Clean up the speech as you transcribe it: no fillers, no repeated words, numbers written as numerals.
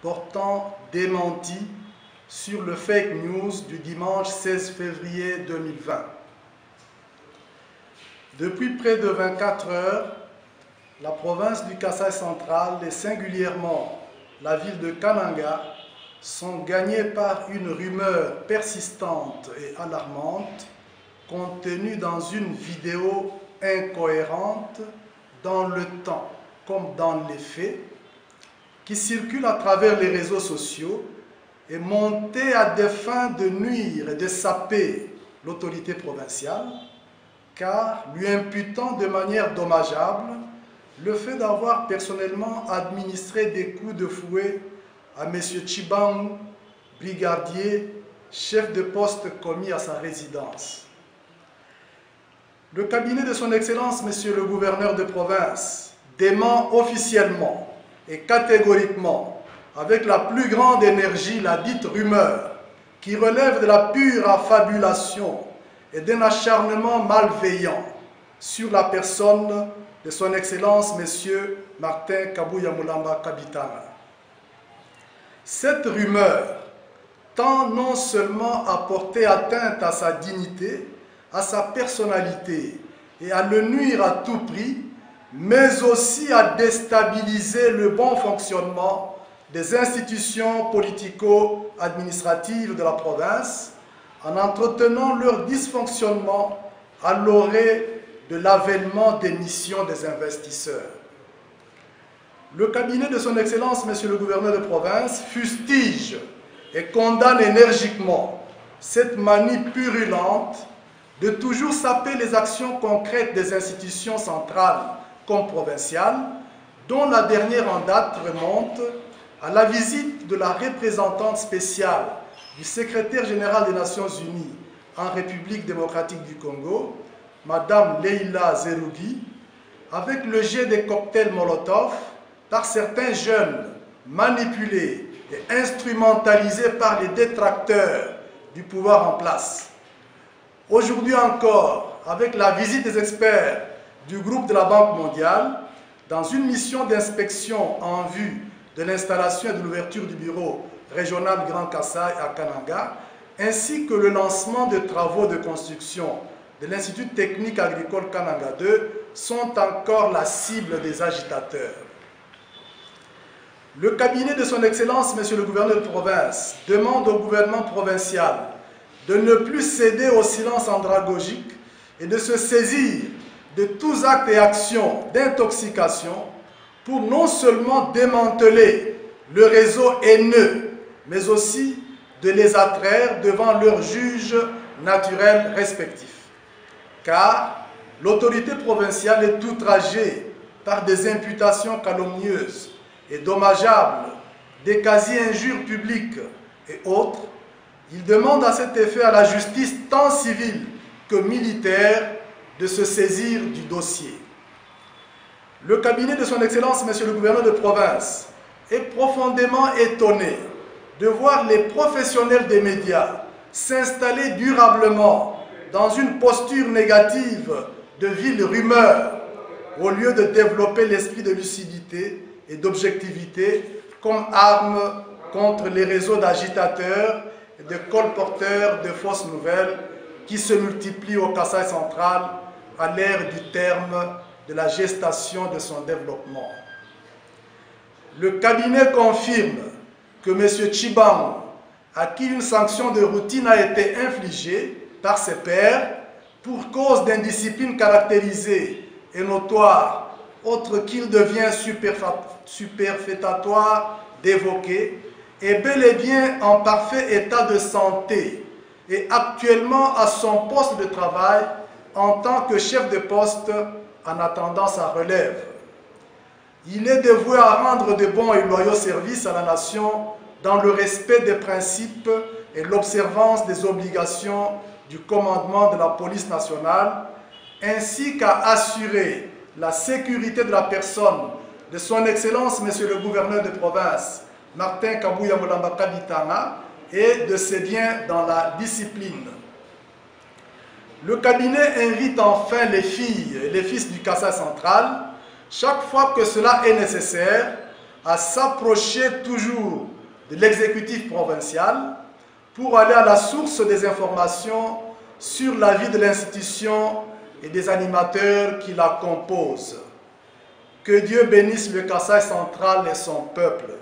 portant démenti sur le fake news du dimanche 16 février 2020. Depuis près de 24 heures, la province du Kasaï central et singulièrement la ville de Kananga sont gagnées par une rumeur persistante et alarmante contenue dans une vidéo incohérente dans le temps comme dans les faits, qui circule à travers les réseaux sociaux et montée à des fins de nuire et de saper l'autorité provinciale, car lui imputant de manière dommageable le fait d'avoir personnellement administré des coups de fouet à M. Tshibamou, brigadier, chef de poste commis à sa résidence. Le cabinet de son Excellence, M. le gouverneur de province, dément officiellement et catégoriquement, avec la plus grande énergie, la dite rumeur, qui relève de la pure affabulation et d'un acharnement malveillant sur la personne de son Excellence, M. Martin Kabuya Mulamba Kabitanga. Cette rumeur tend non seulement à porter atteinte à sa dignité, à sa personnalité et à le nuire à tout prix, mais aussi à déstabiliser le bon fonctionnement des institutions politico-administratives de la province en entretenant leur dysfonctionnement à l'orée de l'avènement des missions des investisseurs. Le cabinet de son Excellence, Monsieur le gouverneur de province, fustige et condamne énergiquement cette manie purulente de toujours saper les actions concrètes des institutions centrales comme provinciales, dont la dernière en date remonte à la visite de la représentante spéciale du secrétaire général des Nations Unies en République démocratique du Congo, Madame Leila Zerougi, avec le jet des cocktails Molotov par certains jeunes manipulés et instrumentalisés par les détracteurs du pouvoir en place. Aujourd'hui encore, avec la visite des experts du groupe de la Banque mondiale, dans une mission d'inspection en vue de l'installation et de l'ouverture du bureau régional Grand Kasaï à Kananga, ainsi que le lancement de travaux de construction de l'Institut technique agricole Kananga 2, sont encore la cible des agitateurs. Le cabinet de son Excellence, Monsieur le gouverneur de province, demande au gouvernement provincial de ne plus céder au silence andragogique et de se saisir de tous actes et actions d'intoxication pour non seulement démanteler le réseau haineux, mais aussi de les attraire devant leurs juges naturels respectifs. Car l'autorité provinciale est outragée par des imputations calomnieuses et dommageables, des quasi-injures publiques et autres. Il demande à cet effet à la justice tant civile que militaire de se saisir du dossier. Le cabinet de son Excellence, Monsieur le gouverneur de province, est profondément étonné de voir les professionnels des médias s'installer durablement dans une posture négative de ville rumeur, au lieu de développer l'esprit de lucidité et d'objectivité comme arme contre les réseaux d'agitateurs et de colporteurs de fausses nouvelles qui se multiplient au Kasaï central à l'ère du terme de la gestation de son développement. Le cabinet confirme que M. Tshibamou, à qui une sanction de routine a été infligée par ses pairs pour cause d'indiscipline caractérisée et notoire, autre qu'il devient superfétatoire d'évoquer, est bel et bien en parfait état de santé et actuellement à son poste de travail en tant que chef de poste en attendant sa relève. Il est dévoué à rendre de bons et loyaux services à la nation dans le respect des principes et l'observance des obligations du commandement de la police nationale, ainsi qu'à assurer la sécurité de la personne de son Excellence, Monsieur le gouverneur de province, Martin Kabuya Mulamba Kabitanga, et de ses biens dans la discipline. Le cabinet invite enfin les filles et les fils du Kasaï central, chaque fois que cela est nécessaire, à s'approcher toujours de l'exécutif provincial pour aller à la source des informations sur la vie de l'institution et des animateurs qui la composent. Que Dieu bénisse le Kasaï central et son peuple.